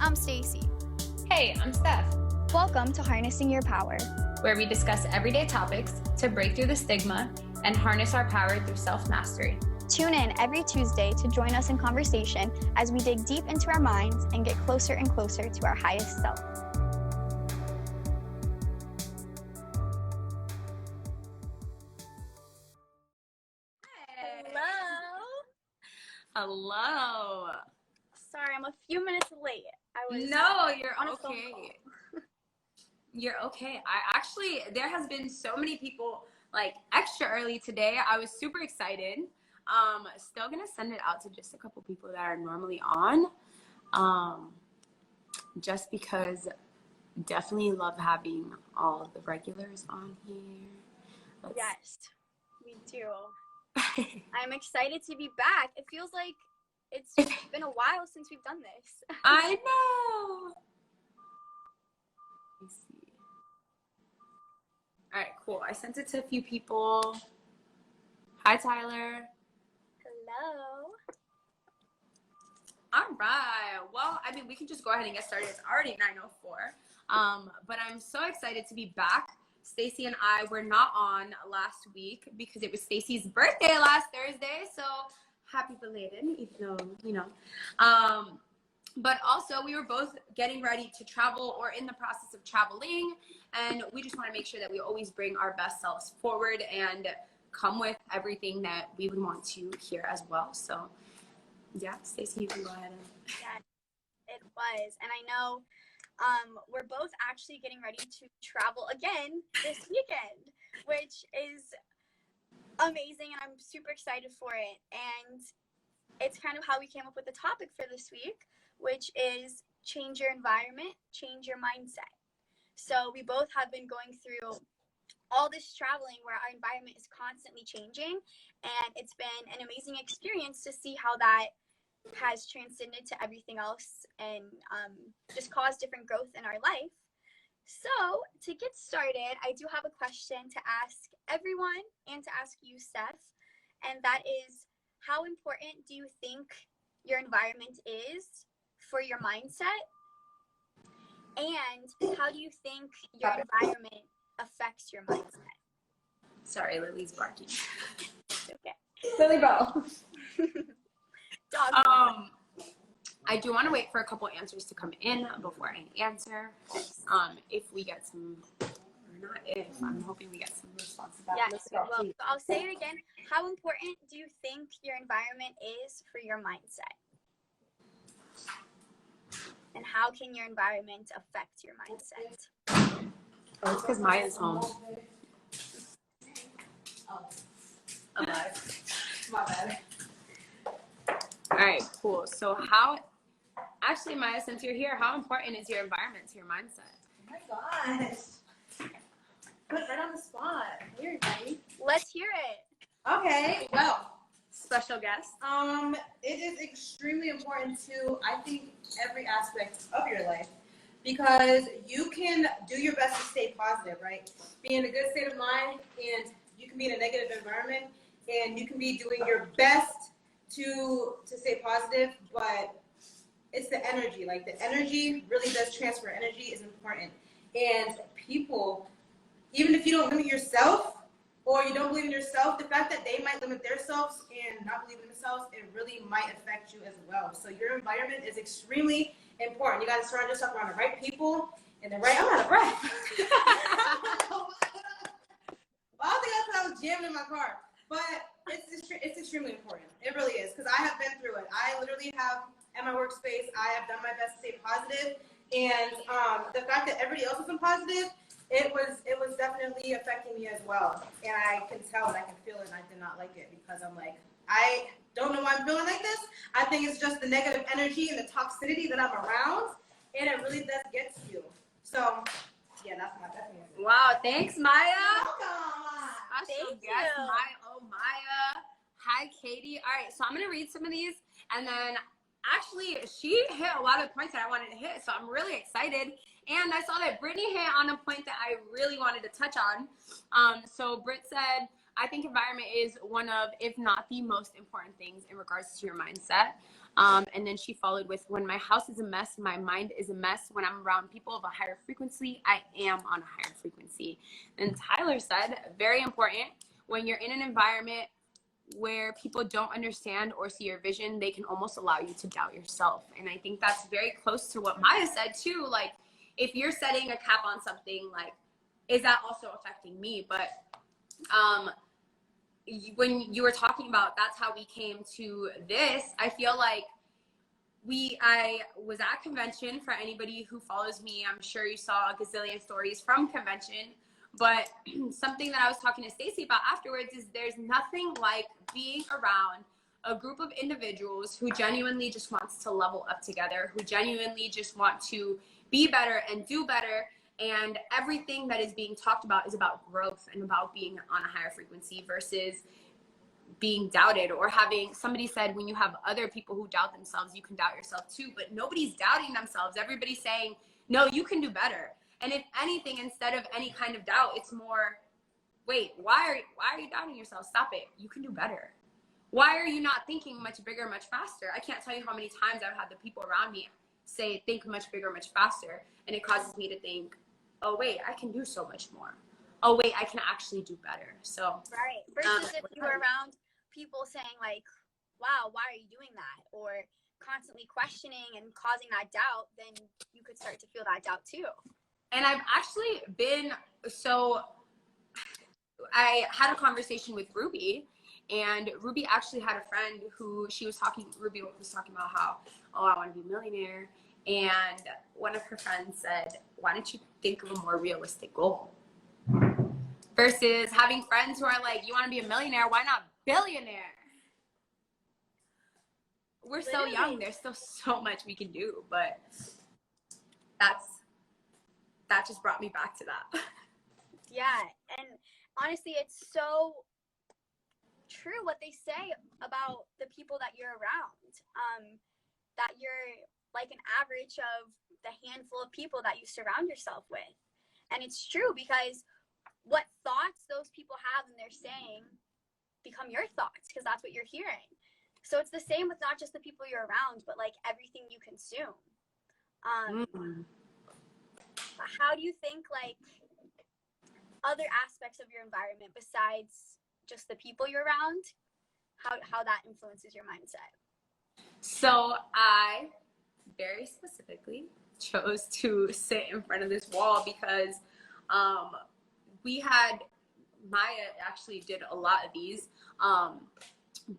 I'm Stacy. Hey, I'm Steph. Welcome to Harnessing Your Power, where we discuss everyday topics to break through the stigma and harness our power through self-mastery. Tune in every Tuesday to join us in conversation as we dig deep into our minds and get closer and closer to our highest self. Hello. Sorry, I'm a few minutes late. No, you're okay. You're okay. There has been so many people like extra early today. I was super excited. Still gonna send it out to just a couple people that are normally on. Just because definitely love having all of the regulars on here. Yes, we do. I'm excited to be back. It feels like it's been a while since we've done this. I know. Let me see. All right, cool. I sent it to a few people. Hi, Tyler. Hello. All right. Well, I mean, we can just go ahead and get started. It's already 9:04. But I'm so excited to be back. Stacy and I were not on last week because it was Stacy's birthday last Thursday. So happy belated, even though, you know. But also we were both getting ready to travel or in the process of traveling. And we just want to make sure that we always bring our best selves forward and come with everything that we would want to hear as well. So yeah, Stacy, you can go ahead. Yeah, it was. And I know we're both actually getting ready to travel again this weekend, which is amazing, and I'm super excited for it. And it's kind of how we came up with the topic for this week, which is change your environment, change your mindset. So we both have been going through all this traveling where our environment is constantly changing, and it's been an amazing experience to see how that has transcended to everything else and just caused different growth in our life. So to get started, I do have a question to ask everyone and to ask you, Steph, and that is, how important do you think your environment is for your mindset? And how do you think your environment affects your mindset? Sorry, Lily's barking. Okay. Lily, go. Dog. I do want to wait for a couple answers to come in before I answer. If we get some, or not if, I'm hoping we get some responses back. Yes, well, I'll say it again. How important do you think your environment is for your mindset? And how can your environment affect your mindset? Oh, it's because Maya's home. Alive. My bad. All right, cool. So actually, Maya, since you're here, how important is your environment to your mindset? Oh my gosh. Put right on the spot. Weird, buddy. Let's hear it. Okay, well, Special guest. it is extremely important to, I think, every aspect of your life, because you can do your best to stay positive, right? Be in a good state of mind, and you can be in a negative environment, and you can be doing your best to stay positive, but it's the energy. Like, the energy really does transfer. Energy is important. And people, even if you don't limit yourself or you don't believe in yourself, the fact that they might limit themselves and not believe in themselves, it really might affect you as well. So your environment is extremely important. You got to surround yourself around the right people and the right, I'm out of breath. Well, I think that's when I was jamming in my car. But it's extremely important. It really is, because I have been through it. I literally have, at my workspace, I have done my best to stay positive. And the fact that everybody else wasn't positive, it was definitely affecting me as well. And I can tell and I can feel it, and I did not like it, because I'm like, I don't know why I'm feeling like this. I think it's just the negative energy and the toxicity that I'm around, and it really does get to you. So, yeah, that's my definitely. Wow, thanks, Maya. Thank Special guest, you. Maya. Hi, Katie. All right, so I'm gonna read some of these, and then actually she hit a lot of points that I wanted to hit, so I'm really excited. And I saw that Brittany hit on a point that I really wanted to touch on. So Britt said, I think environment is one of, if not the most important things in regards to your mindset. And then she followed with, when my house is a mess, my mind is a mess. When I'm around people of a higher frequency, I am on a higher frequency. And Tyler said, very important, when you're in an environment where people don't understand or see your vision, they can almost allow you to doubt yourself. And I think that's very close to what Maya said too. Like, if you're setting a cap on something, like, is that also affecting me? But when you were talking about that's how we came to this, I feel like I was at convention. For anybody who follows me, I'm sure you saw a gazillion stories from convention. But something that I was talking to Stacey about afterwards is there's nothing like being around a group of individuals who genuinely just wants to level up together, who genuinely just want to be better and do better. And everything that is being talked about is about growth and about being on a higher frequency versus being doubted, or having, somebody said, when you have other people who doubt themselves, you can doubt yourself too. But nobody's doubting themselves. Everybody's saying, no, you can do better. And if anything, instead of any kind of doubt, it's more, wait, why are you doubting yourself? Stop it. You can do better. Why are you not thinking much bigger, much faster? I can't tell you how many times I've had the people around me say, think much bigger, much faster. And it causes me to think, oh, wait, I can do so much more. Oh, wait, I can actually do better. So, right. Versus if you were around people saying like, wow, why are you doing that? Or constantly questioning and causing that doubt, then you could start to feel that doubt too. And I've actually been, so I had a conversation with Ruby, and Ruby actually had a friend who Ruby was talking about how, oh, I want to be a millionaire. And one of her friends said, why don't you think of a more realistic goal? Versus having friends who are like, you want to be a millionaire, why not billionaire? We're so young, there's still so much we can do, but that just brought me back to that. Yeah, and honestly, it's so true what they say about the people that you're around, that you're like an average of the handful of people that you surround yourself with. And it's true, because what thoughts those people have and they're saying become your thoughts, because that's what you're hearing. So it's the same with not just the people you're around, but like everything you consume. How do you think like other aspects of your environment besides just the people you're around, how that influences your mindset? So I very specifically chose to sit in front of this wall because Maya actually did a lot of these,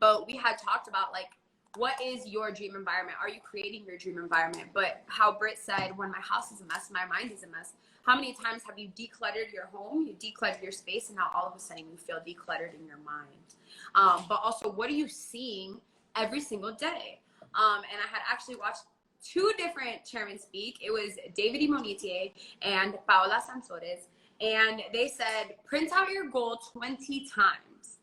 but we had talked about like, what is your dream environment? Are you creating your dream environment? But how Britt said, when my house is a mess, my mind is a mess. How many times have you decluttered your home, you decluttered your space, and now all of a sudden you feel decluttered in your mind? But also, what are you seeing every single day? And I had actually watched two different chairmen speak. It was David Imonitier and Paola Sansores. And they said, print out your goal 20 times.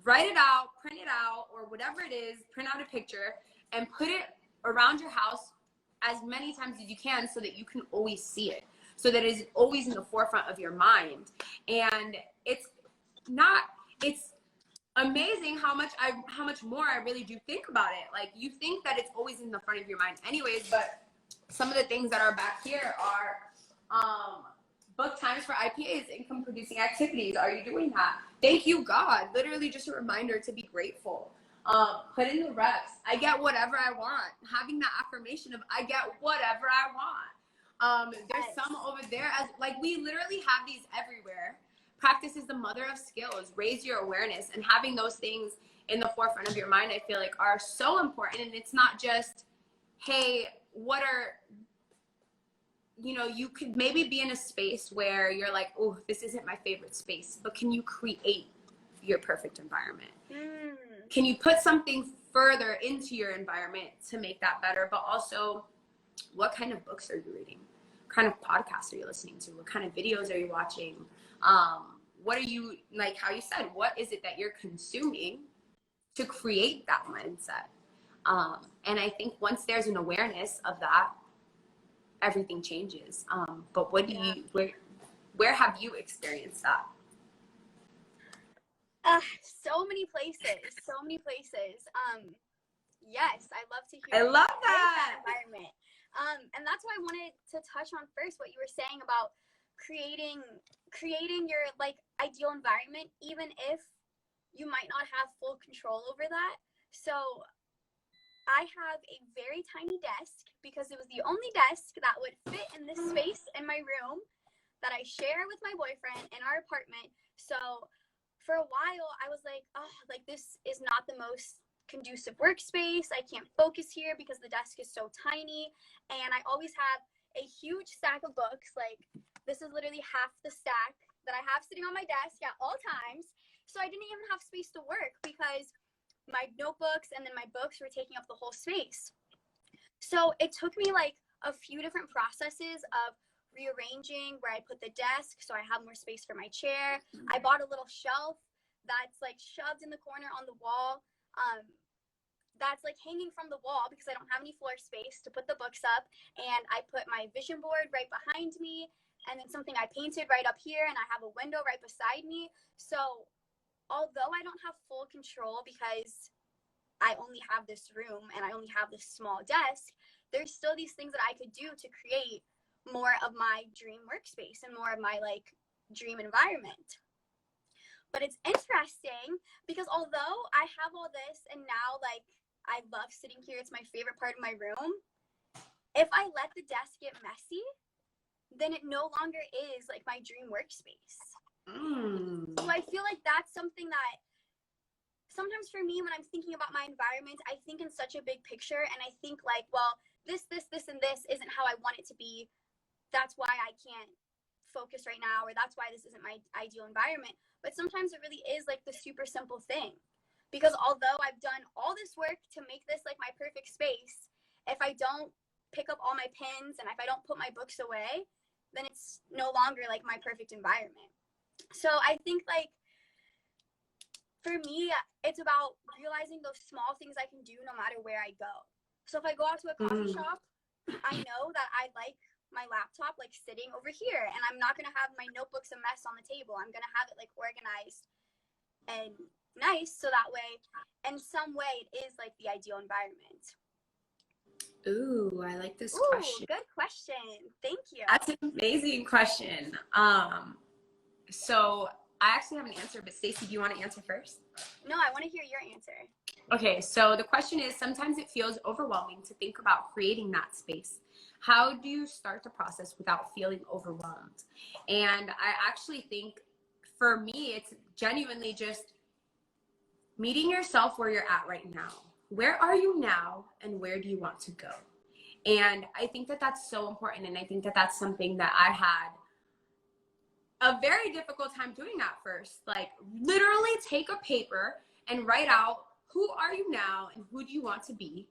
Write it out, print it out, or whatever it is, print out a picture and put it around your house as many times as you can so that you can always see it, so that it is always in the forefront of your mind. And it's amazing how much more I really do think about it. Like, you think that it's always in the front of your mind anyways, but some of the things that are back here are book times for IPAs, income producing activities. Are you doing that? Thank you, God. Literally just a reminder to be grateful. Put in the reps. I get whatever I want. Having that affirmation of I get whatever I want. There's some over there, as like, we literally have these everywhere. Practice is the mother of skills. Raise your awareness, and having those things in the forefront of your mind, I feel like, are so important. And it's not just, hey, you could maybe be in a space where you're like, oh, this isn't my favorite space, but can you create your perfect environment? Can you put something further into your environment to make that better? But also, what kind of books are you reading? What kind of podcasts are you listening to? What kind of videos are you watching? What are you, like how you said, what is it that you're consuming to create that mindset? And I think once there's an awareness of that, everything changes. But what do you, where have you experienced that? So many places, so many places. Yes, I love to I hear it. love What is that. environment? And that's what I wanted to touch on first, what you were saying about creating your like ideal environment, even if you might not have full control over that. So I have a very tiny desk because it was the only desk that would fit in this space in my room that I share with my boyfriend in our apartment. So for a while, I was like, oh, like this is not the most conducive workspace. I can't focus here because the desk is so tiny. And I always have a huge stack of books. Like this is literally half the stack that I have sitting on my desk at all times. So I didn't even have space to work because my notebooks and then my books were taking up the whole space. So it took me like a few different processes of rearranging where I put the desk so I have more space for my chair. I bought a little shelf that's like shoved in the corner on the wall. That's like hanging from the wall because I don't have any floor space to put the books up. And I put my vision board right behind me, and then something I painted right up here, and I have a window right beside me. So although I don't have full control because I only have this room and I only have this small desk, there's still these things that I could do to create more of my dream workspace and more of my like dream environment. But it's interesting because although I have all this and now like I love sitting here, it's my favorite part of my room. If I let the desk get messy, then it no longer is like my dream workspace. So I feel like that's something that sometimes for me, when I'm thinking about my environment, I think in such a big picture and I think like, well, this, and this isn't how I want it to be. That's why I can't focus right now, or that's why this isn't my ideal environment. But sometimes it really is like the super simple thing. Because although I've done all this work to make this like my perfect space, if I don't pick up all my pins and if I don't put my books away, then it's no longer like my perfect environment. So I think like for me, it's about realizing those small things I can do no matter where I go. So if I go out to a coffee shop, I know that I like my laptop like sitting over here, and I'm not going to have my notebooks a mess on the table. I'm going to have it like organized and nice so that way, in some way, it is like the ideal environment. Ooh, I like this Ooh, question. good question. Thank you. That's an amazing question. So I actually have an answer, but Stacey, do you want to answer first? No, I want to hear your answer. Okay, so the question is, sometimes it feels overwhelming to think about creating that space. How do you start the process without feeling overwhelmed? And I actually think for me, it's genuinely just meeting yourself where you're at right now. Where are you now and where do you want to go? And I think that that's so important. And I think that that's something that I had a very difficult time doing at first. Like literally take a paper and write out, who are you now and who do you want to be?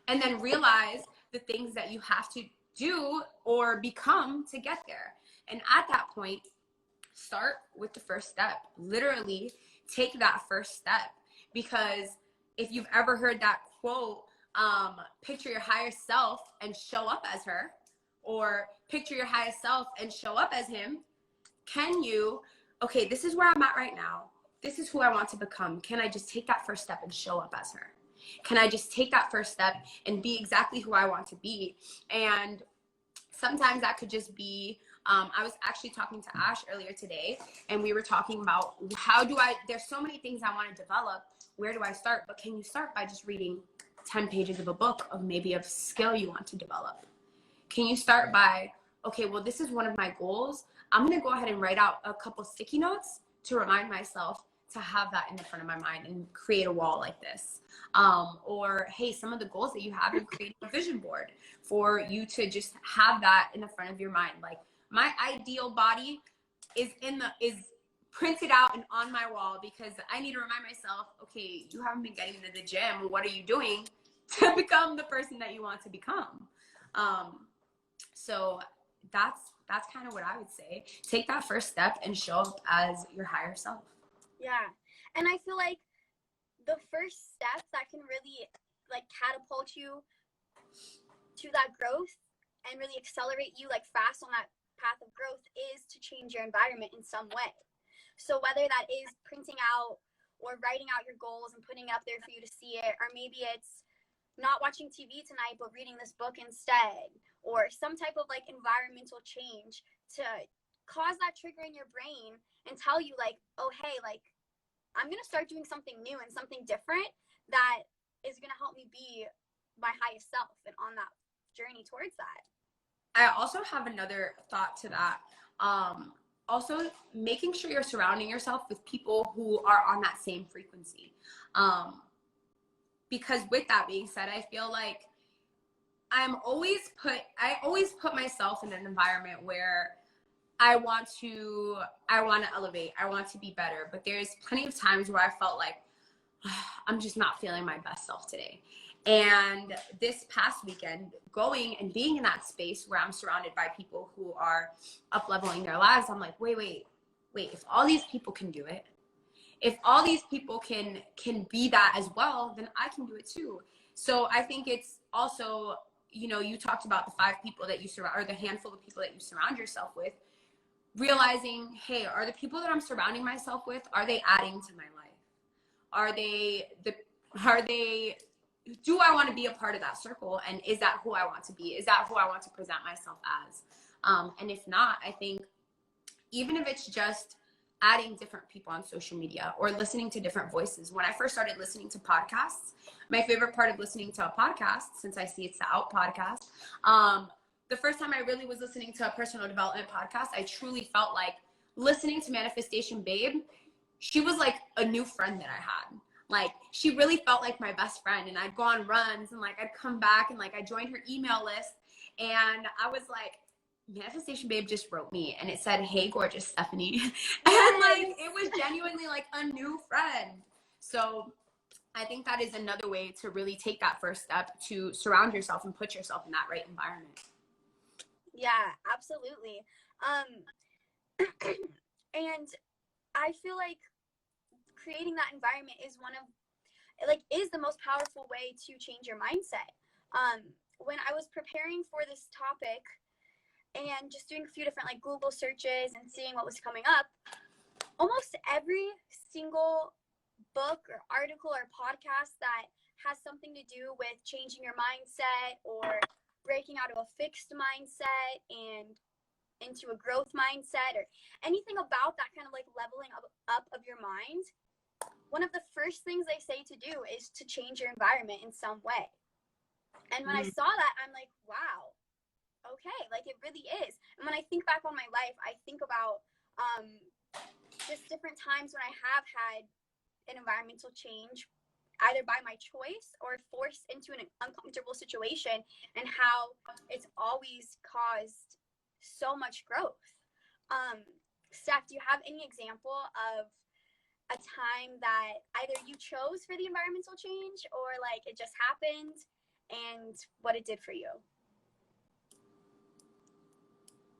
And then realize the things that you have to do or become to get there. And at that point, start with the first step. Literally take that first step. Because if you've ever heard that quote, picture your higher self and show up as her, or picture your highest self and show up as him, can you, okay, this is where I'm at right now. This is who I want to become. Can I just take that first step and show up as her? Can I just take that first step and be exactly who I want to be? And sometimes that could just be, I was actually talking to Ash earlier today, and we were talking about there's so many things I want to develop. Where do I start? But can you start by just reading 10 pages of a book of maybe a skill you want to develop? Can you start by, okay, well, this is one of my goals. I'm going to go ahead and write out a couple sticky notes to remind myself to have that in the front of my mind and create a wall like this. Or, hey, some of the goals that you have, you create a vision board for you to just have that in the front of your mind. Like my ideal body is printed out and on my wall because I need to remind myself, okay, you haven't been getting to the gym. What are you doing to become the person that you want to become? So that's kind of what I would say. Take that first step and show up as your higher self. Yeah. And I feel like the first step that can really like catapult you to that growth and really accelerate you like fast on that path of growth is to change your environment in some way. So whether that is printing out or writing out your goals and putting it up there for you to see it, or maybe it's not watching TV tonight but reading this book instead, or some type of like environmental change to cause that trigger in your brain and tell you like, oh hey, like I'm gonna start doing something new and something different that is gonna help me be my highest self and on that journey towards that. I also have another thought to that. Also making sure you're surrounding yourself with people who are on that same frequency. Because with that being said, I feel like I always put myself in an environment where I want to elevate. I want to be better. But there's plenty of times where I felt like I'm just not feeling my best self today. And this past weekend, going and being in that space where I'm surrounded by people who are up-leveling their lives, I'm like, wait, if all these people can do it, if all these people can be that as well, then I can do it too. So I think it's also, you know, you talked about the 5 people that you surround, or the handful of people that you surround yourself with, realizing, hey, are the people that I'm surrounding myself with, are they adding to my life? Do I want to be a part of that circle? And is that who I want to be? Is that who I want to present myself as? And if not, I think even if it's just adding different people on social media or listening to different voices. When I first started listening to podcasts, my favorite part of listening to a podcast, since I see it's the Out podcast, the first time I really was listening to a personal development podcast, I truly felt like listening to Manifestation Babe, she was like a new friend that I had. Like, she really felt like my best friend, and I'd go on runs and like I'd come back and like I joined her email list, and I was like, Manifestation Babe just wrote me and it said, hey, gorgeous Stephanie. And like, it was genuinely like a new friend. So I think that is another way to really take that first step, to surround yourself and put yourself in that right environment. Yeah, absolutely. And I feel like creating that environment is is the most powerful way to change your mindset. When I was preparing for this topic and just doing a few different like Google searches and seeing what was coming up, almost every single book or article or podcast that has something to do with changing your mindset or breaking out of a fixed mindset and into a growth mindset or anything about that kind of like leveling up of your mind, one of the first things they say to do is to change your environment in some way. And when I saw that, I'm like, wow, okay, like it really is. And when I think back on my life, I think about just different times when I have had an environmental change, either by my choice or forced into an uncomfortable situation, and how it's always caused so much growth. Steph, do you have any example of a time that either you chose for the environmental change or like it just happened and what it did for you?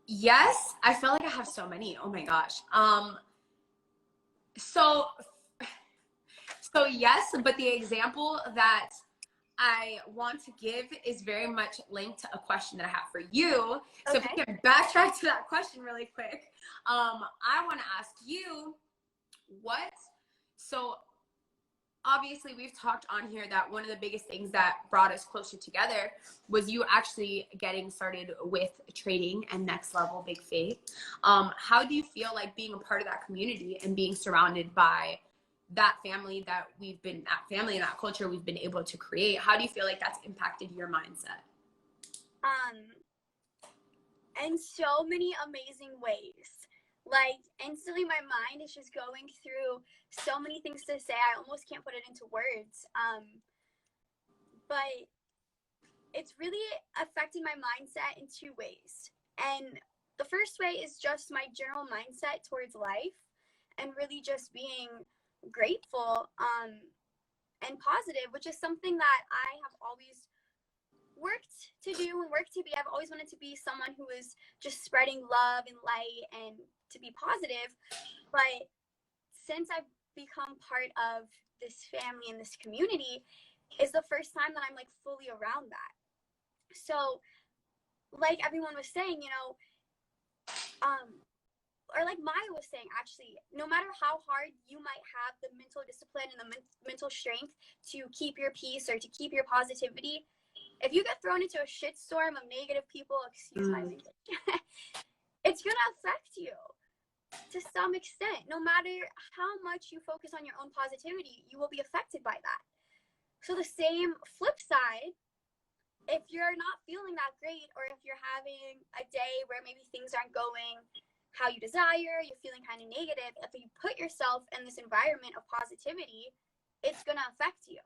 Yes, I feel like I have so many. Oh my gosh. So yes, but the example that I want to give is very much linked to a question that I have for you. So if we can backtrack to that question really quick, I want to ask you so obviously we've talked on here that one of the biggest things that brought us closer together was you actually getting started with trading and Next Level Big Faith. How do you feel like being a part of that community and being surrounded by that family and that culture we've been able to create? How do you feel like that's impacted your mindset? In so many amazing ways. Like, instantly my mind is just going through so many things to say. I almost can't put it into words. But it's really affected my mindset in 2 ways. And the first way is just my general mindset towards life and really just being grateful and positive, which is something that I have always worked to do and worked to be. I've always wanted to be someone who is just spreading love and light and to be positive. But since I've become part of this family and this community, is the first time that I'm like fully around that. So like everyone was saying, you know, or like Maya was saying, actually, no matter how hard you might have the mental discipline and the mental strength to keep your peace or to keep your positivity, if you get thrown into a shitstorm of negative people, excuse my language, it's gonna affect you to some extent. No matter how much you focus on your own positivity, you will be affected by that. So the same flip side, if you're not feeling that great, or if you're having a day where maybe things aren't going how you desire, you're feeling kind of negative, if you put yourself in this environment of positivity, it's going to affect you.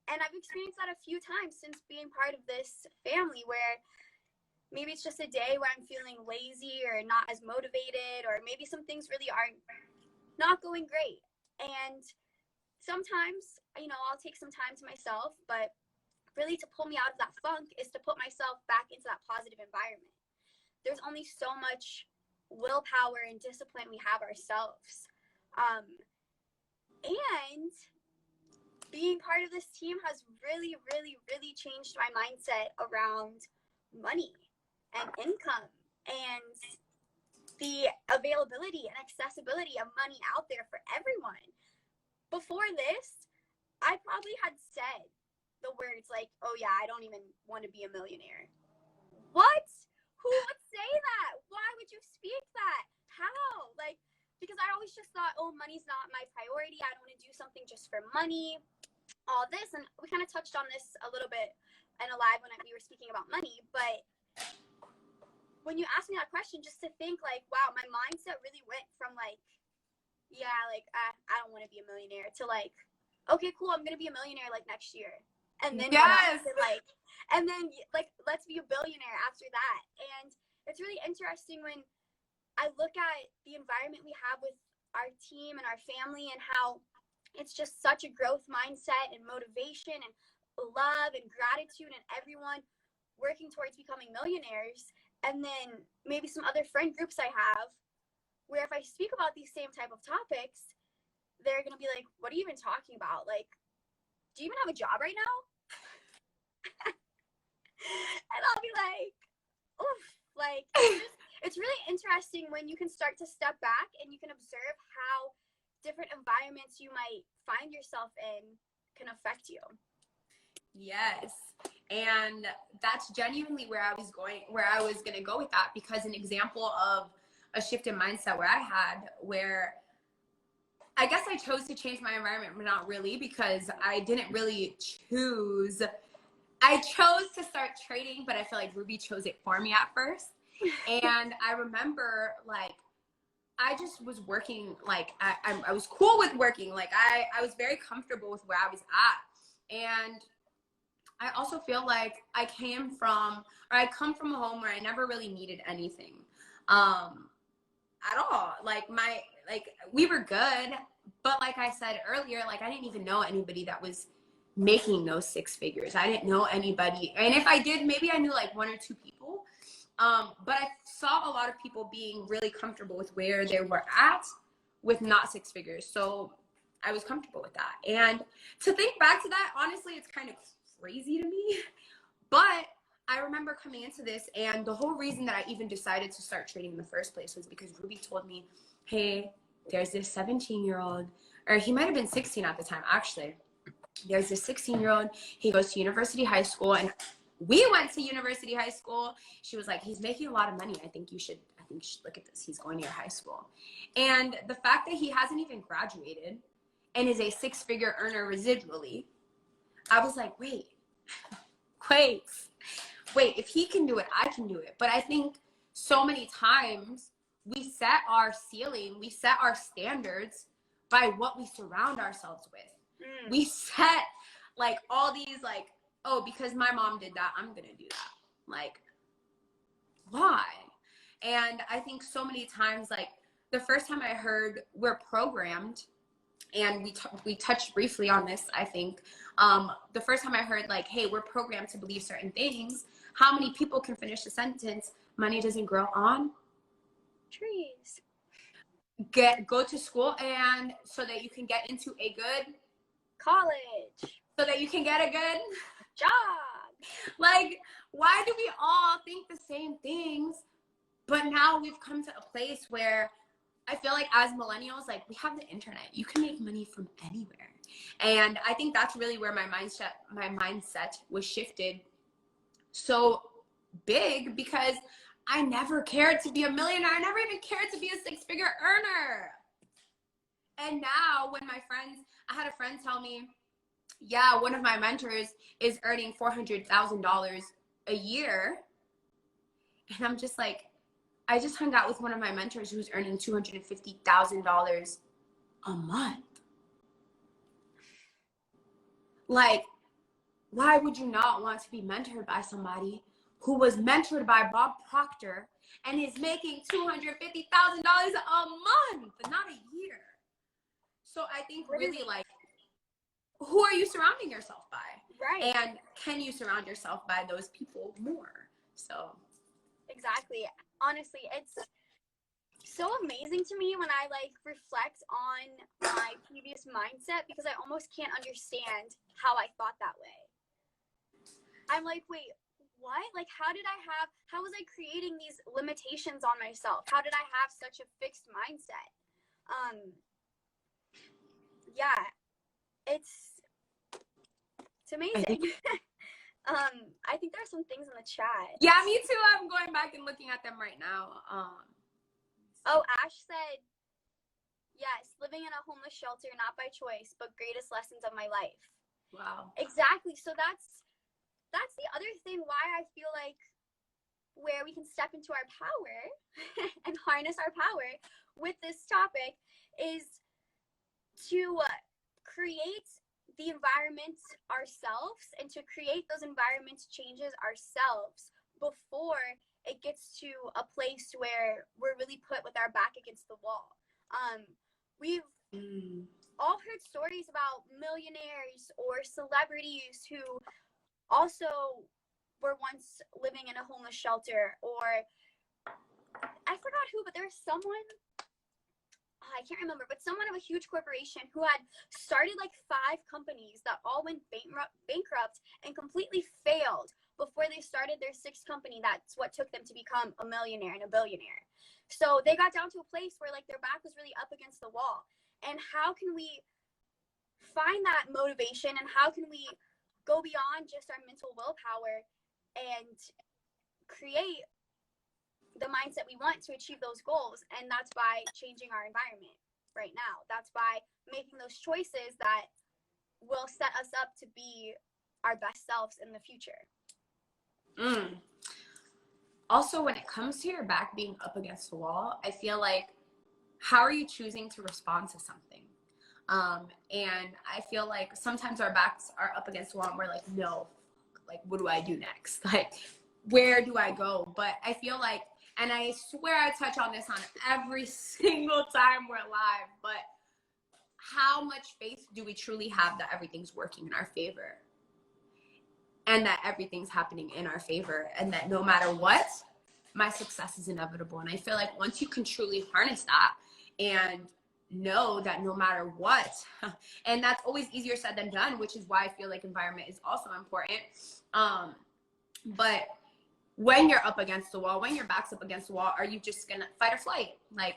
And I've experienced that a few times since being part of this family, where maybe it's just a day where I'm feeling lazy or not as motivated, or maybe some things really aren't not going great. And sometimes, you know, I'll take some time to myself, but really to pull me out of that funk is to put myself back into that positive environment. There's only so much willpower and discipline we have ourselves. And being part of this team has really, really, really changed my mindset around money and income and the availability and accessibility of money out there for everyone. Before this, I probably had said the words like, oh yeah, I don't even want to be a millionaire. What? Who would say that? Why would you speak that? How? Like, because I always just thought, oh, money's not my priority. I don't want to do something just for money. All this, and we kind of touched on this a little bit in a live when we were speaking about money, but when you asked me that question, just to think like, wow, my mindset really went from like, yeah, like, I don't want to be a millionaire, to like, okay, cool, I'm going to be a millionaire like next year. And then yes, like, and then like, let's be a billionaire after that. And it's really interesting when I look at the environment we have with our team and our family, and how it's just such a growth mindset and motivation and love and gratitude, and everyone working towards becoming millionaires. And then maybe some other friend groups I have, where if I speak about these same type of topics, they're going to be like, what are you even talking about? Like, do you even have a job right now? And I'll be like, oof. Like, it's really interesting when you can start to step back and you can observe how different environments you might find yourself in can affect you. Yes. And that's genuinely where I was going to go with that, because an example of a shift in mindset where I had, where I guess I chose to change my environment, but not really, because I didn't really choose. I chose to start trading, but I feel like Ruby chose it for me at first. And I remember, like, I just was working, like, I was cool with working. Like, I was very comfortable with where I was at. And I also feel like I come from a home where I never really needed anything at all. Like, we were good, but like I said earlier, like, I didn't even know anybody that was making those six figures. I didn't know anybody. And if I did, maybe I knew like one or two people. But I saw a lot of people being really comfortable with where they were at with not six figures. So I was comfortable with that. And to think back to that, honestly, it's kind of crazy to me. But I remember coming into this, and the whole reason that I even decided to start trading in the first place was because Ruby told me, hey, there's this 17-year-old, or he might have been 16 at the time, actually. There's this 16-year-old, he goes to University High School, and we went to University High School. She was like, he's making a lot of money. I think you should look at this. He's going to your high school. And the fact that he hasn't even graduated and is a six-figure earner residually, I was like, wait, if he can do it, I can do it. But I think so many times we set our ceiling, we set our standards by what we surround ourselves with. We set like all these like, oh, because my mom did that, I'm gonna do that. Like, why? And I think so many times, like, the first time I heard we're programmed, and we touched briefly on this, I think, the first time I heard like, hey, we're programmed to believe certain things, how many people can finish the sentence, money doesn't grow on trees? Go to school, and so that you can get into a good college, so that you can get a good job. Like, why do we all think the same things, But now we've come to a place where I feel like as millennials, like we have the internet. You can make money from anywhere. And I think that's really where my mindset was shifted so big, because I never cared to be a millionaire. I never even cared to be a six-figure earner. And now when I had a friend tell me, yeah, one of my mentors is earning $400,000 a year. And I'm just like, I just hung out with one of my mentors who's earning $250,000 a month. Like, why would you not want to be mentored by somebody who was mentored by Bob Proctor and is making $250,000 a month, not a year? So I think really, like, who are you surrounding yourself by? Right. And can you surround yourself by those people more? So exactly. Honestly, it's so amazing to me when I like reflect on my previous mindset, because I almost can't understand how I thought that way. I'm like, wait, what? Like, how was I creating these limitations on myself? How did I have such a fixed mindset? Yeah, it's amazing. I think there's some things in the chat. yeah, me too. I'm going back and looking at them right now. Oh, Ash said, yes, living in a homeless shelter, not by choice, but greatest lessons of my life. Wow. Exactly. So that's the other thing why I feel like where we can step into our power and harness our power with this topic is to create the environment ourselves and to create those environment changes ourselves before it gets to a place where we're really put with our back against the wall. We've all heard stories about millionaires or celebrities who also were once living in a homeless shelter, or I forgot who, but there's someone, I can't remember, but someone of a huge corporation who had started like 5 companies that all went bankrupt and completely failed before they started their 6th company. That's what took them to become a millionaire and a billionaire. So they got down to a place where like their back was really up against the wall. And how can we find that motivation, and how can we go beyond just our mental willpower and create the mindset we want to achieve those goals? And that's by changing our environment right now. That's by making those choices that will set us up to be our best selves in the future. Also, when it comes to your back being up against the wall, I feel like, how are you choosing to respond to something? And I feel like sometimes our backs are up against the wall and we're like, no, like, what do I do next? Like, where do I go? But I feel like, and I swear I touch on this on every single time we're live, but how much faith do we truly have that everything's working in our favor? And that everything's happening in our favor, and that no matter what, my success is inevitable. And I feel like once you can truly harness that and know that no matter what, and that's always easier said than done, which is why I feel like environment is also important. But when you're up against the wall, when your back's up against the wall, are you just gonna fight or flight? Like,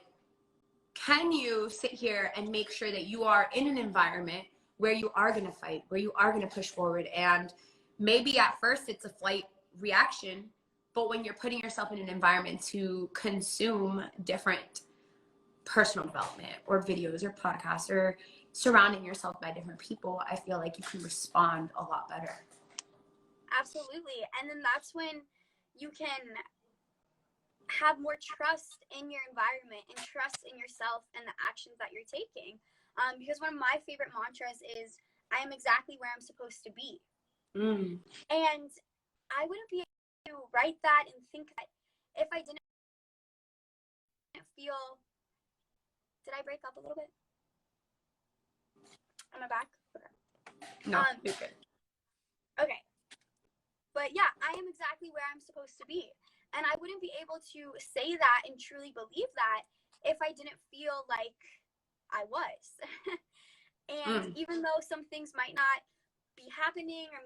can you sit here and make sure that you are in an environment where you are gonna fight, where you are gonna push forward? And maybe at first it's a flight reaction, but when you're putting yourself in an environment to consume different personal development or videos or podcasts or surrounding yourself by different people, I feel like you can respond a lot better. Absolutely. And then that's when you can have more trust in your environment and trust in yourself and the actions that you're taking. Because one of my favorite mantras is, I am exactly where I'm supposed to be. And I wouldn't be able to write that and think that if I didn't feel, did I break up a little bit? Am I back? Okay. No, you're good. Okay. But yeah, I am exactly where I'm supposed to be. And I wouldn't be able to say that and truly believe that if I didn't feel like I was. And even though some things might not be happening, or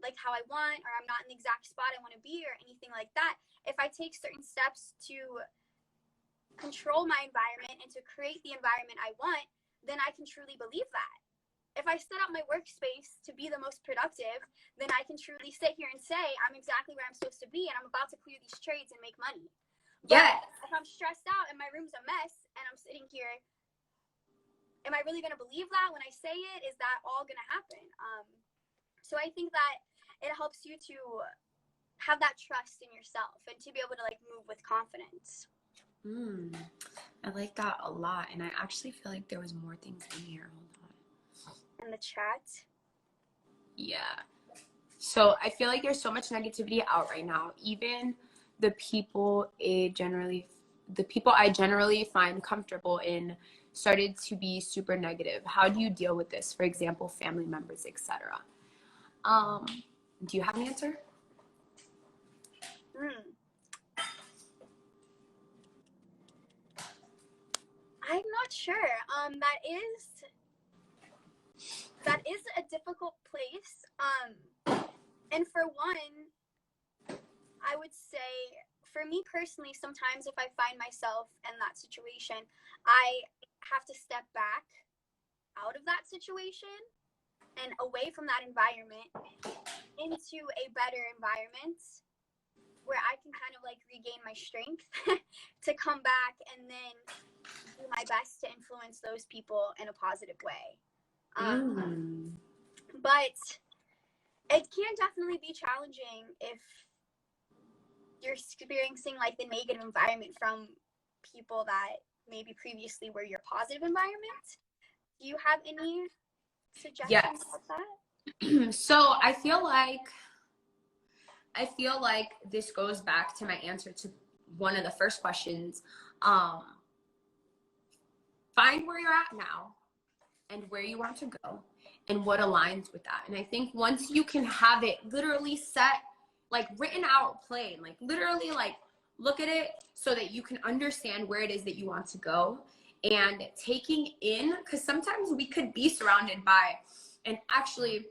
like how I want, or I'm not in the exact spot I want to be, or anything like that, if I take certain steps to control my environment and to create the environment I want, then I can truly believe that. If I set up my workspace to be the most productive, then I can truly sit here and say I'm exactly where I'm supposed to be and I'm about to clear these trades and make money. But Yeah. if I'm stressed out and my room's a mess and I'm sitting here, am I really going to believe that when I say it? Is that all going to happen? So I think that it helps you to have that trust in yourself and to be able to like move with confidence. I like that a lot. And I actually feel like there was more things in here. Hold on. In the chat. Yeah. So I feel like there's so much negativity out right now. Even the people I generally find comfortable in started to be super negative. How do you deal with this? For example, family members, etc. Do you have an answer? I'm not sure. That is a difficult place. And for one, I would say, for me personally, sometimes if I find myself in that situation, I have to step back out of that situation and away from that environment into a better environment where I can kind of like regain my strength to come back and then do my best to influence those people in a positive way. But it can definitely be challenging if you're experiencing like the negative environment from people that maybe previously were your positive environment. Do you have any suggestions about that? So I feel like this goes back to my answer to one of the first questions. Find where you're at now and where you want to go and what aligns with that. And I think once you can have it literally set, like written out plain, like literally like look at it so that you can understand where it is that you want to go and taking in, because sometimes we could be surrounded by, and actually,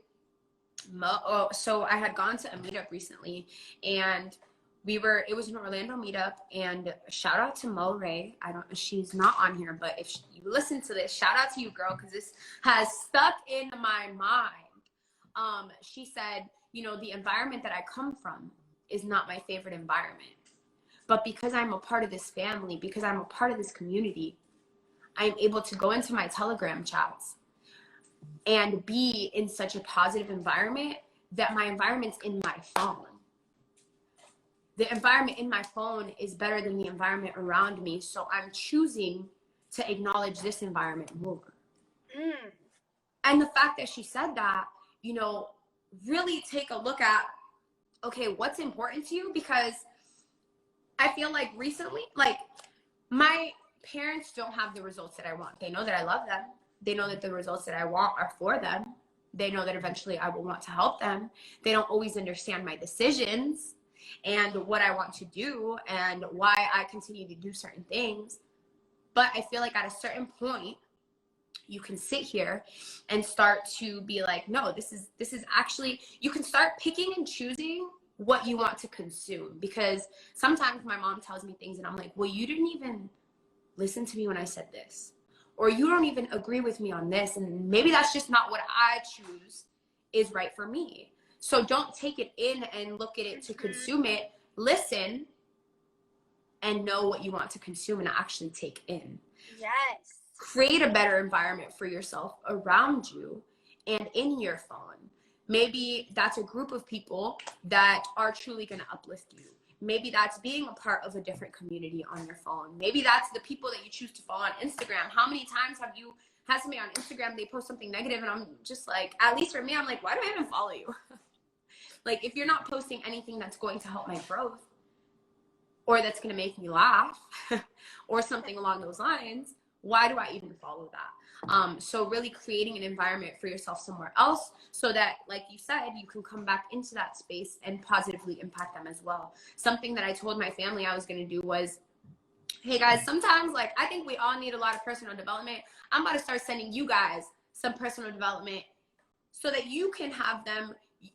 so I had gone to a meetup recently and it was an Orlando meetup, and shout out to Mo Ray. She's not on here, but if you listen to this, shout out to you, girl, because this has stuck in my mind. She said, the environment that I come from is not my favorite environment, but because I'm a part of this family, because I'm a part of this community, I'm able to go into my Telegram chats and be in such a positive environment that my environment's in my phone. The environment in my phone is better than the environment around me. So I'm choosing to acknowledge this environment more. And the fact that she said that, really take a look at, okay, what's important to you? Because I feel like recently, like my parents don't have the results that I want. They know that I love them. They know that the results that I want are for them. They know that eventually I will want to help them. They don't always understand my decisions and what I want to do and why I continue to do certain things. But I feel like at a certain point, you can sit here and start to be like, no, this is actually, you can start picking and choosing what you want to consume. Because sometimes my mom tells me things and I'm like, well, you didn't even listen to me when I said this, or you don't even agree with me on this, and maybe that's just not what I choose is right for me. So don't take it in and look at it to consume it. Listen and know what you want to consume and actually take in. Yes. Create a better environment for yourself around you and in your phone. Maybe that's a group of people that are truly going to uplift you. Maybe that's being a part of a different community on your phone. Maybe that's the people that you choose to follow on Instagram. How many times have you had somebody on Instagram, they post something negative, and I'm just like, at least for me, I'm like, why do I even follow you? Like, if you're not posting anything that's going to help my growth or that's going to make me laugh or something along those lines, why do I even follow that? So really creating an environment for yourself somewhere else so that, like you said, you can come back into that space and positively impact them as well. Something that I told my family I was going to do was, hey guys, sometimes like I think we all need a lot of personal development. I'm about to start sending you guys some personal development so that you can have them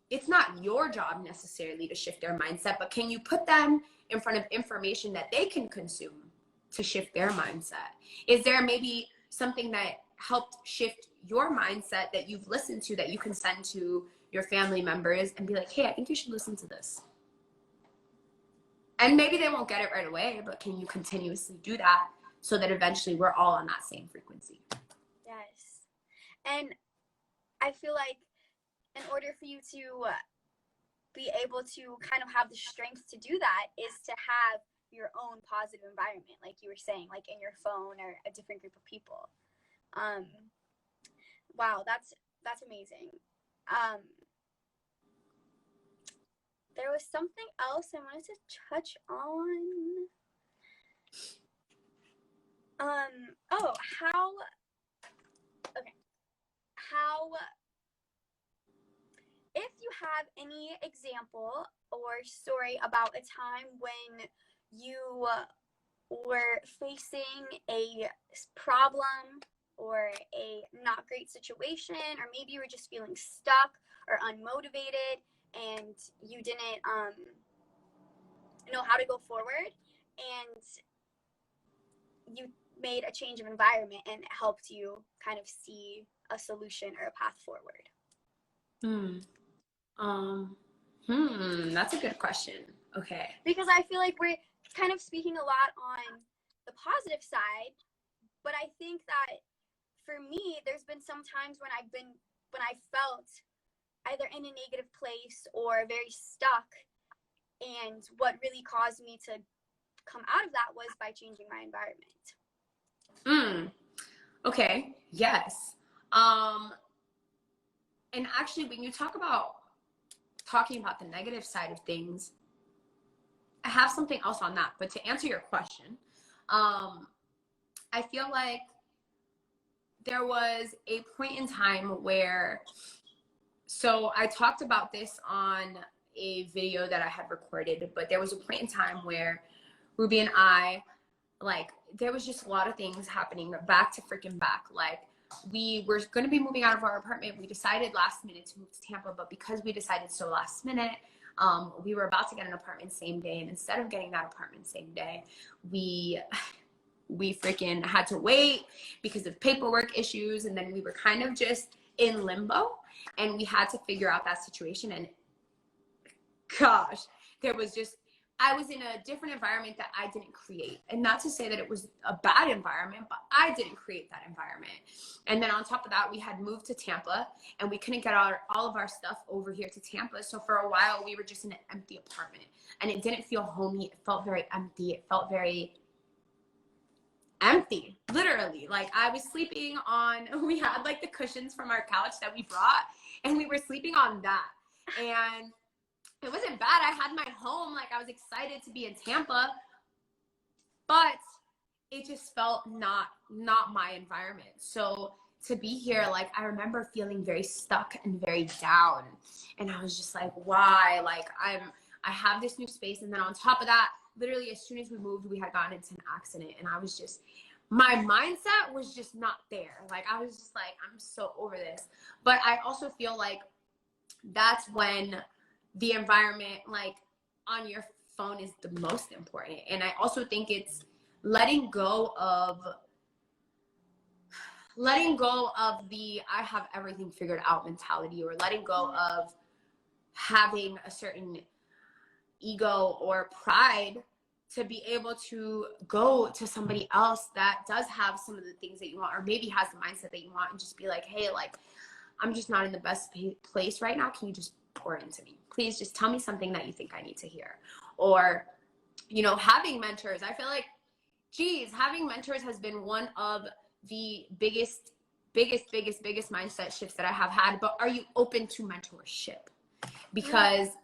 it's not your job necessarily to shift their mindset, but can you put them in front of information that they can consume to shift their mindset? Is there maybe something that helped shift your mindset that you've listened to that you can send to your family members and be like, hey, I think you should listen to this? And maybe they won't get it right away, but can you continuously do that so that eventually we're all on that same frequency? Yes. And I feel like in order for you to be able to kind of have the strength to do that is to have your own positive environment, like you were saying, like in your phone or a different group of people. Wow, that's amazing. There was something else I wanted to touch on. Oh, how, if you have any example or story about a time when you were facing a problem or a not great situation, or maybe you were just feeling stuck or unmotivated and you didn't know how to go forward, and you made a change of environment and it helped you kind of see a solution or a path forward. That's a good question. Okay. Because I feel like we're kind of speaking a lot on the positive side, but I think that for me, there's been some times when I felt either in a negative place or very stuck, and what really caused me to come out of that was by changing my environment. Okay. Yes. And actually, when you talking about the negative side of things, I have something else on that. But to answer your question, I feel like there was a point in time where, so I talked about this on a video that I had recorded, but there was a point in time where Ruby and I, like, there was just a lot of things happening back to freaking back. Like, we were going to be moving out of our apartment. We decided last minute to move to Tampa, but because we decided so last minute, we were about to get an apartment same day. And instead of getting that apartment same day, we freaking had to wait because of paperwork issues. And then we were kind of just in limbo, and we had to figure out that situation. And gosh, I was in a different environment that I didn't create. And not to say that it was a bad environment, but I didn't create that environment. And then on top of that, we had moved to Tampa, and we couldn't get all of our stuff over here to Tampa. So for a while, we were just in an empty apartment, and it didn't feel homey. It felt very empty. It felt very empty, literally. Like, I was sleeping on, we had like the cushions from our couch that we brought, and we were sleeping on that. And it wasn't bad. I had my home. Like, I was excited to be in Tampa, but it just felt not my environment. So to be here, like, I remember feeling very stuck and very down. And I was just like, why? Like, I have this new space. And then on top of that, literally as soon as we moved, we had gotten into an accident. And I was just, my mindset was just not there. Like, I was just like, I'm so over this. But I also feel like that's when the environment, like, on your phone is the most important. And I also think it's letting go of the I have everything figured out mentality, or letting go of having a certain ego or pride to be able to go to somebody else that does have some of the things that you want, or maybe has the mindset that you want, and just be like, hey, like, I'm just not in the best place right now. Can you just pour into me? Please just tell me something that you think I need to hear. Or, you know, having mentors. I feel like, geez, having mentors has been one of the biggest mindset shifts that I have had. But are you open to mentorship? Because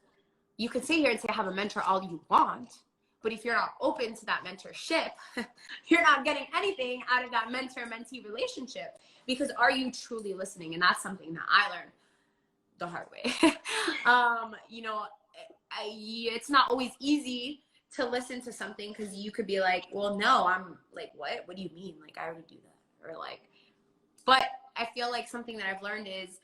you could sit here and say, I have a mentor all you want, but if you're not open to that mentorship, you're not getting anything out of that mentor-mentee relationship. Because are you truly listening? And that's something that I learned the hard way. You know, it's not always easy to listen to something, because you could be like, well, no, I'm like, what do you mean? Like, I already do that. Or like, but I feel like something that I've learned is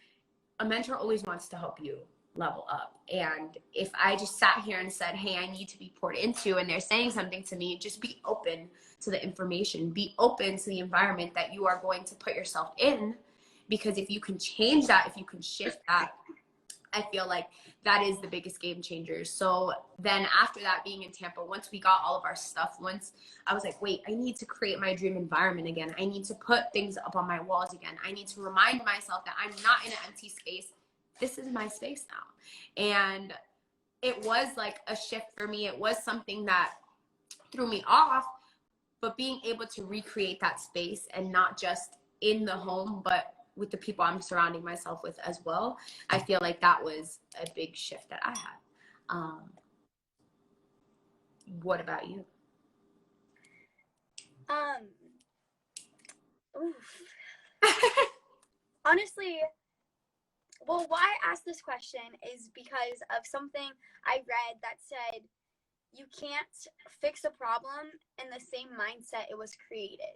a mentor always wants to help you. level up. And if I just sat here and said, hey, I need to be poured into, and they're saying something to me, just be open to the information, be open to the environment that you are going to put yourself in. Because if you can change that, if you can shift that, I feel like that is the biggest game changer. So then after that, being in Tampa, once we got all of our stuff, once I was like, wait, I need to create my dream environment again. I need to put things up on my walls again. I need to remind myself that I'm not in an empty space. This is my space now. And it was like a shift for me. It was something that threw me off, but being able to recreate that space, and not just in the home, but with the people I'm surrounding myself with as well, I feel like that was a big shift that I had. What about you? Oof. Honestly, well, why I asked this question is because of something I read that said you can't fix a problem in the same mindset it was created.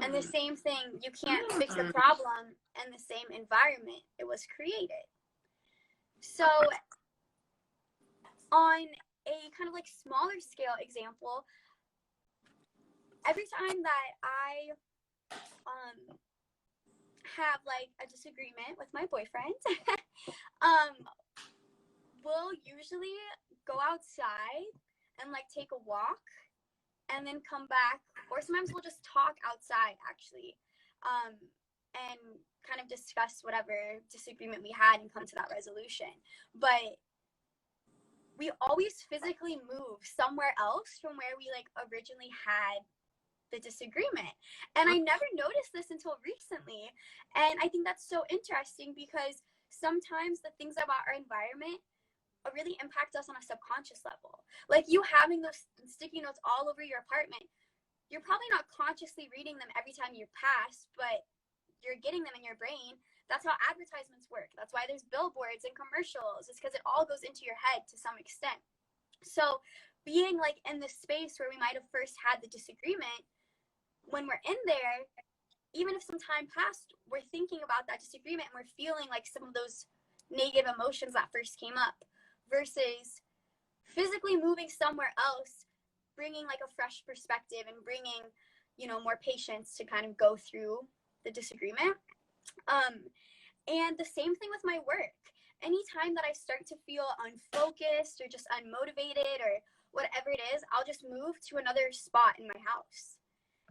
And the same thing, you can't fix a problem in the same environment it was created. So on a kind of like smaller scale example, every time that I have like a disagreement with my boyfriend, we'll usually go outside and like take a walk and then come back, or sometimes we'll just talk outside actually, and kind of discuss whatever disagreement we had and come to that resolution. But we always physically move somewhere else from where we like originally had the disagreement. And I never noticed this until recently. And I think that's so interesting because sometimes the things about our environment really impact us on a subconscious level. Like you having those sticky notes all over your apartment, you're probably not consciously reading them every time you pass, but you're getting them in your brain. That's how advertisements work. That's why there's billboards and commercials. It's because it all goes into your head to some extent. So being like in this space where we might have first had the disagreement, when we're in there, even if some time passed, we're thinking about that disagreement and we're feeling like some of those negative emotions that first came up, versus physically moving somewhere else, bringing like a fresh perspective and bringing, you know, more patience to kind of go through the disagreement. And the same thing with my work. Anytime that I start to feel unfocused or just unmotivated or whatever it is, I'll just move to another spot in my house.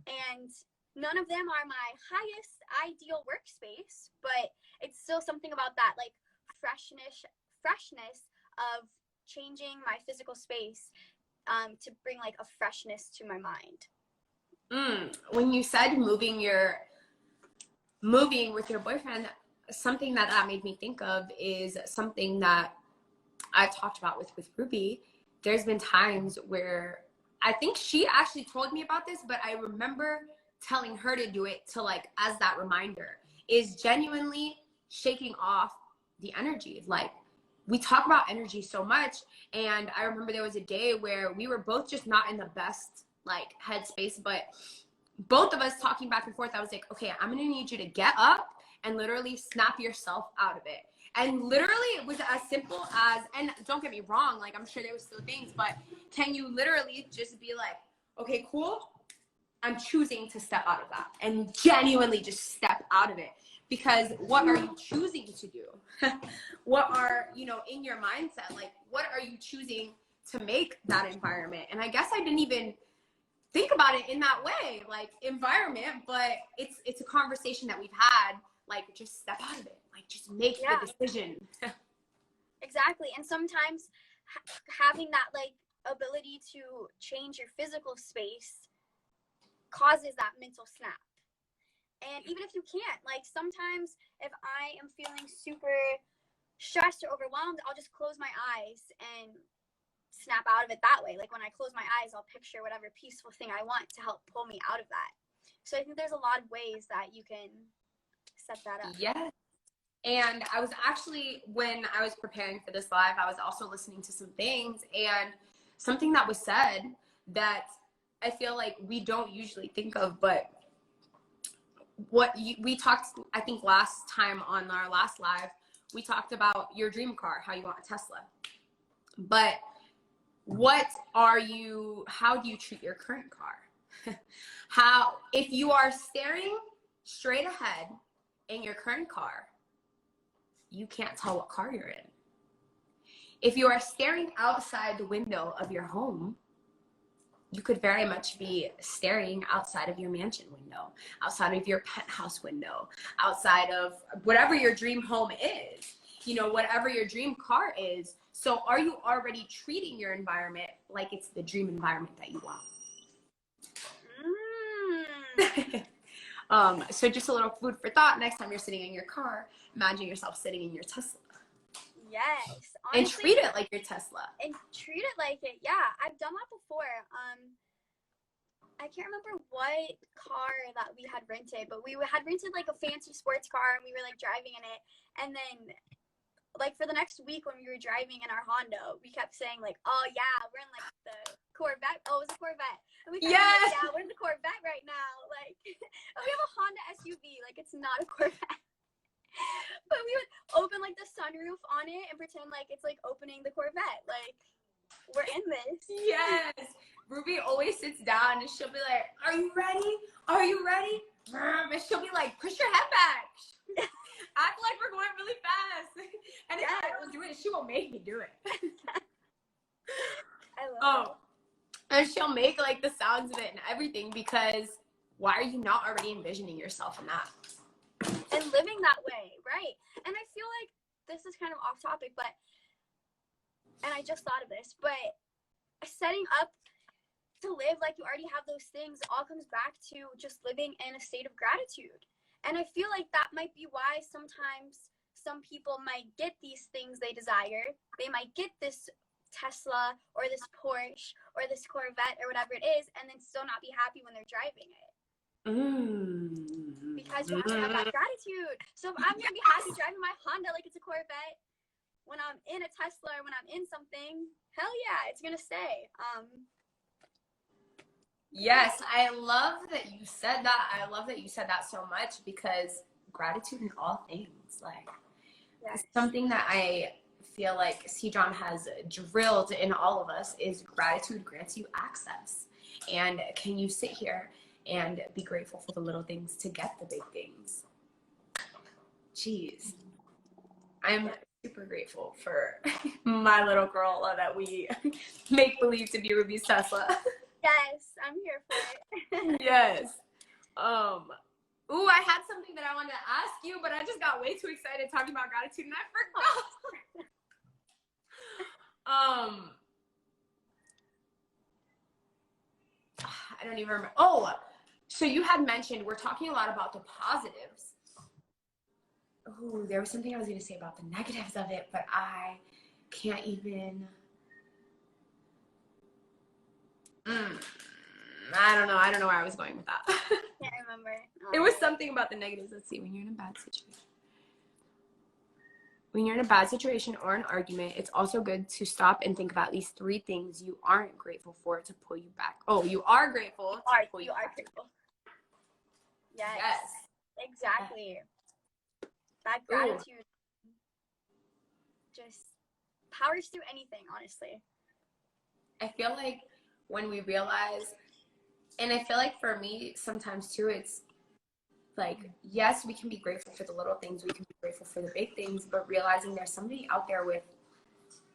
And none of them are my highest ideal workspace, but it's still something about that like freshness of changing my physical space to bring like a freshness to my mind. When you said moving with your boyfriend, something that made me think of is something that I've talked about with Ruby. There's been times where I think she actually told me about this, but I remember telling her to do it to like, as that reminder, is genuinely shaking off the energy. Like we talk about energy so much. And I remember there was a day where we were both just not in the best like headspace, but both of us talking back and forth, I was like, okay, I'm going to need you to get up and literally snap yourself out of it. And literally it was as simple as, and don't get me wrong, like I'm sure there was still things, but can you literally just be like, okay, cool, I'm choosing to step out of that, and genuinely just step out of it. Because what are you choosing to do? What are, you know, in your mindset, like what are you choosing to make that environment? And I guess I didn't even think about it in that way, like environment, but it's a conversation that we've had, like just step out of it, like just make the decision. Exactly. And sometimes having that like ability to change your physical space causes that mental snap. And even if you can't, like sometimes if I am feeling super stressed or overwhelmed, I'll just close my eyes and snap out of it that way. Like when I close my eyes, I'll picture whatever peaceful thing I want to help pull me out of that. So I think there's a lot of ways that you can set that up. Yes. And I was actually, when I was preparing for this live, I was also listening to some things, and something that was said that I feel like we don't usually think of, but we talked, I think last time on our last live, we talked about your dream car, how you want a Tesla. But how do you treat your current car? If you are staring straight ahead in your current car, you can't tell what car you're in. If you are staring outside the window of your home, you could very much be staring outside of your mansion window, outside of your penthouse window, outside of whatever your dream home is, whatever your dream car is. So are you already treating your environment like it's the dream environment that you want? So just a little food for thought. Next time you're sitting in your car, imagine yourself sitting in your Tesla. Yes. Honestly, and treat it like your Tesla. And treat it like it. Yeah, I've done that before. I can't remember what car that we had rented, but we had rented like a fancy sports car, and we were like driving in it. And then, like for the next week when we were driving in our Honda, we kept saying like, "Oh yeah, we're in like the Corvette." Oh, it was a Corvette. And we kept saying, like, yeah, we're in the Corvette right now. Like, and we have a Honda SUV. Like, it's not a Corvette. But we would open like the sunroof on it and pretend like it's like opening the Corvette. Like, we're in this. Yes. Ruby always sits down and she'll be like, "Are you ready? Are you ready?" And she'll be like, "Push your head back. Act like we're going really fast." And if I don't do it, she will make me do it. I love it. And she'll make like the sounds of it and everything, because why are you not already envisioning yourself in that? And living that way, right? And I feel like this is kind of off topic, and I just thought of this, but setting up to live like you already have those things all comes back to just living in a state of gratitude. And I feel like that might be why sometimes some people might get these things they desire. They might get this Tesla or this Porsche or this Corvette or whatever it is, and then still not be happy when they're driving it. Because you have to have that gratitude. So if I'm going to be happy driving my Honda like it's a Corvette, when I'm in a Tesla or when I'm in something, hell yeah, it's going to stay. Yes, I love that you said that. I love that you said that so much, because gratitude in all things, like, yes. Something that I feel like C-John has drilled in all of us is gratitude grants you access. And can you sit here and be grateful for the little things to get the big things? Jeez. I'm super grateful for my little girl that we make believe to be Ruby's Tesla. Yes, I'm here for it. Yes. Ooh, I had something that I wanted to ask you, but I just got way too excited talking about gratitude and I forgot. I don't even remember. Oh, so you had mentioned we're talking a lot about the positives. Oh, there was something I was going to say about the negatives of it, but I can't even. I don't know where I was going with that. Can't remember. It was something about the negatives. Let's see. When you're in a bad situation. When you're in a bad situation or an argument, it's also good to stop and think of at least 3 things you aren't grateful for to pull you back. Oh, you are grateful. You are grateful. Yes. Exactly. That gratitude just powers through anything, honestly. I feel like when we realize, and I feel like for me sometimes too, it's like, yes, we can be grateful for the little things, we can be grateful for the big things, but realizing there's somebody out there with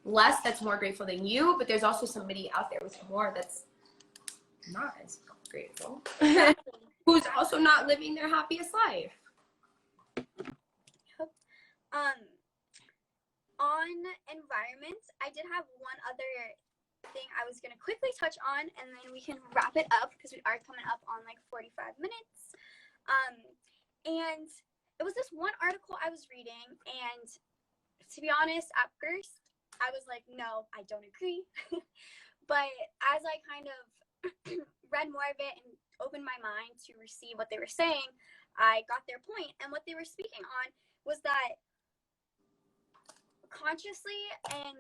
less that's more grateful than you, but there's also somebody out there with more that's not as grateful, who's also not living their happiest life. On environments, I did have one other thing I was going to quickly touch on, and then we can wrap it up because we are coming up on like 45 minutes. And it was this one article I was reading, and to be honest, at first I was like, no, I don't agree. But as I kind of read more of it and opened my mind to receive what they were saying, I got their point. And what they were speaking on was that consciously and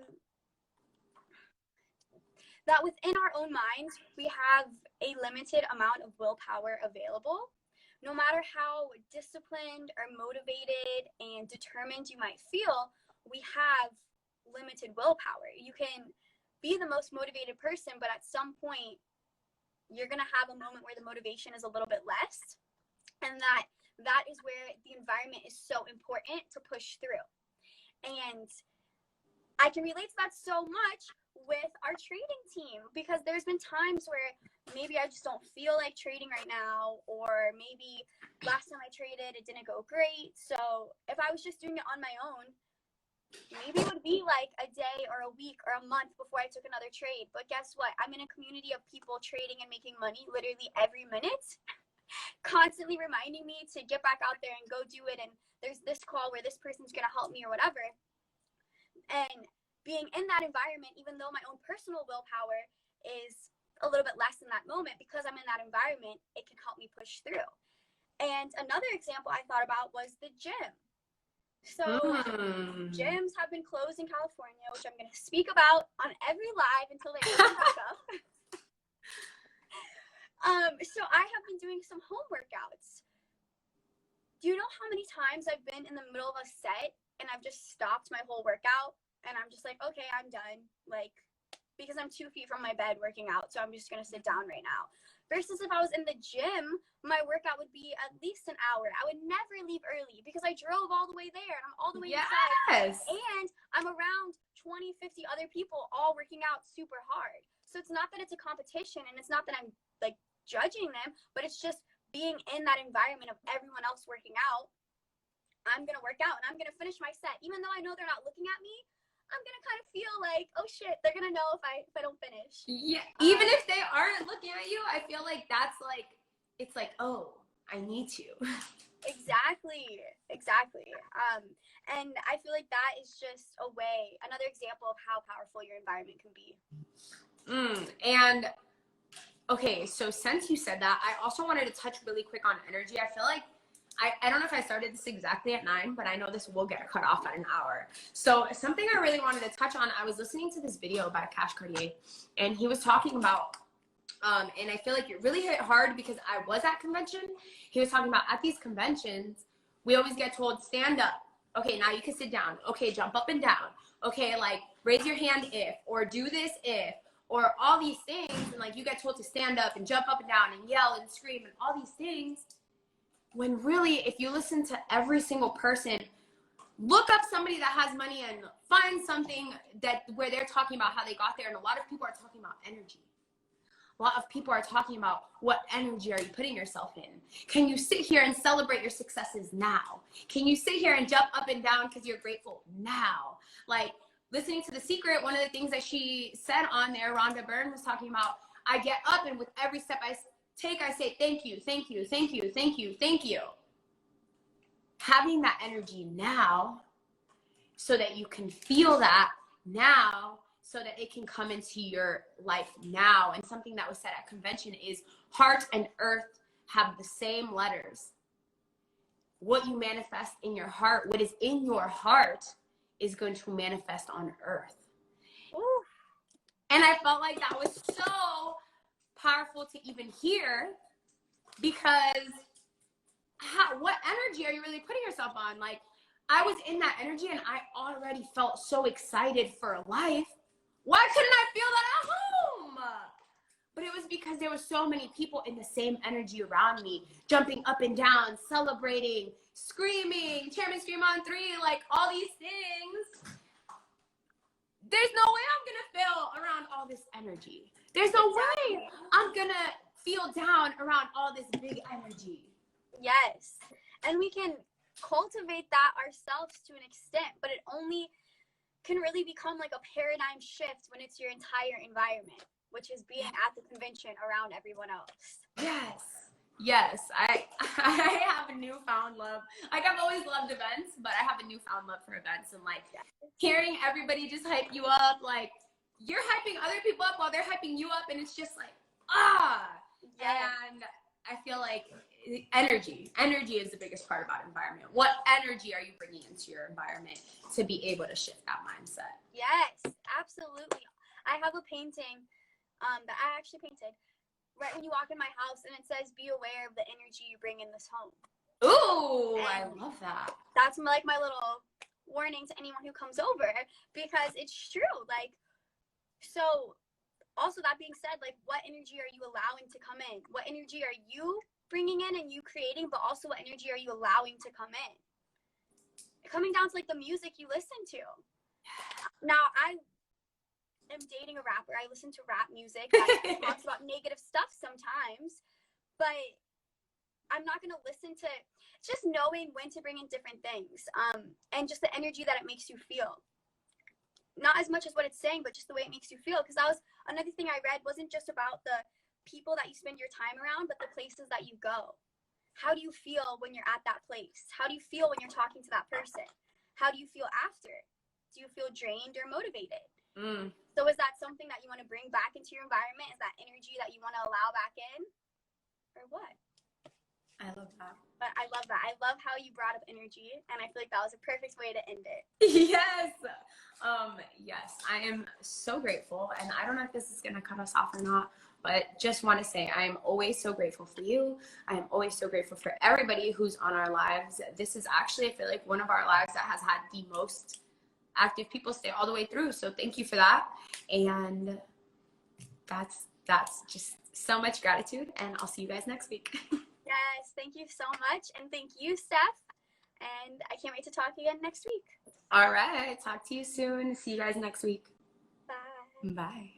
that within our own minds, we have a limited amount of willpower available, no matter how disciplined or motivated and determined you might feel, we have limited willpower. You can be the most motivated person, but at some point you're going to have a moment where the motivation is a little bit less, and that is where the environment is so important to push through. And I can relate to that so much with our trading team, because there's been times where maybe I just don't feel like trading right now, or maybe last time I traded it didn't go great. So if I was just doing it on my own, maybe it would be like a day or a week or a month before I took another trade. But guess what? I'm in a community of people trading and making money literally every minute, constantly reminding me to get back out there and go do it. And there's this call where this person's going to help me or whatever. And being in that environment, even though my own personal willpower is a little bit less in that moment, because I'm in that environment, it can help me push through. And another example I thought about was the gym. So gyms have been closed in California, which I'm going to speak about on every live until they open back up. So I have been doing some home workouts. Do you know how many times I've been in the middle of a set and I've just stopped my whole workout and I'm just like, okay, I'm done. Like, because I'm 2 feet from my bed working out, so I'm just going to sit down right now. Versus if I was in the gym, my workout would be at least an hour. I would never leave early because I drove all the way there and I'm all the way inside. And I'm around 20, 50 other people all working out super hard. So it's not that it's a competition, and it's not that I'm like judging them, but it's just being in that environment of everyone else working out. I'm going to work out and I'm going to finish my set. Even though I know they're not looking at me, I'm going to kind of feel like, oh shit, they're going to know if I don't finish. Yeah. Even if they aren't looking at you, I feel like that's like, it's like, oh, I need to. Exactly. And I feel like that is just another example of how powerful your environment can be. And okay, so since you said that, I also wanted to touch really quick on energy. I feel like I don't know if I started this exactly at 9, but I know this will get cut off at an hour. So something I really wanted to touch on, I was listening to this video by Cash Cartier, and he was talking about, and I feel like it really hit hard because I was at convention. He was talking about at these conventions, we always get told, stand up. Okay, now you can sit down. Okay, jump up and down. Okay, like raise your hand if, or do this if, or all these things. And like you get told to stand up and jump up and down and yell and scream and all these things. When really, if you listen to every single person, look up somebody that has money and find something where they're talking about how they got there. And a lot of people are talking about energy. A lot of people are talking about what energy are you putting yourself in? Can you sit here and celebrate your successes now? Can you sit here and jump up and down because you're grateful now? Like listening to The Secret, one of the things that she said on there, Rhonda Byrne was talking about, I get up and with every step I take, I say, thank you, thank you, thank you, thank you, thank you. Having that energy now so that you can feel that now, so that it can come into your life now. And something that was said at convention is heart and earth have the same letters. What you manifest in your heart, what is in your heart is going to manifest on earth. Ooh. And I felt like that was so powerful to even hear, because what energy are you really putting yourself on? Like I was in that energy and I already felt so excited for life. Why couldn't I feel that at home? But it was because there were so many people in the same energy around me, jumping up and down, celebrating, screaming, chairman scream on 3, like all these things. There's no way I'm gonna feel around all this energy. There's no way I'm gonna feel down around all this big energy. Yes. And we can cultivate that ourselves to an extent, but it only can really become like a paradigm shift when it's your entire environment, which is being at the convention around everyone else. Yes. I have a newfound love. Like I've always loved events, but I have a newfound love for events, and like hearing everybody just hype you up, like you're hyping other people up while they're hyping you up, and it's just like, and I feel like energy is the biggest part about environment. What energy are you bringing into your environment to be able to shift that mindset? Yes, absolutely. I have a painting that I actually painted right when you walk in my house, and it says, "Be aware of the energy you bring in this home." Ooh, And I love that. that's like my little warning to anyone who comes over, because it's true. Like, so also that being said, like, what energy are you allowing to come in? What energy are you bringing in and you creating, but also what energy are you allowing to come in? Coming down to like the music you listen to. Now, I am dating a rapper. I listen to rap music that talks about negative stuff sometimes, but I'm not going to listen to just knowing when to bring in different things, and just the energy that it makes you feel. Not as much as what it's saying, but just the way it makes you feel. Because that was another thing I read, wasn't just about the people that you spend your time around, but the places that you go. How do you feel when you're at that place? How do you feel when you're talking to that person? How do you feel after? Do you feel drained or motivated? So is that something that you want to bring back into your environment? Is that energy that you want to allow back in? Or what? I love that. But I love that. I love how you brought up energy, and I feel like that was a perfect way to end it. Yes. Yes, I am so grateful, and I don't know if this is going to cut us off or not, but just want to say I am always so grateful for you. I am always so grateful for everybody who's on our lives. This is actually, I feel like, one of our lives that has had the most active people stay all the way through. So thank you for that. And that's just so much gratitude, and I'll see you guys next week. Yes, thank you so much, and thank you, Steph. And I can't wait to talk again next week. All right, talk to you soon. See you guys next week. Bye. Bye.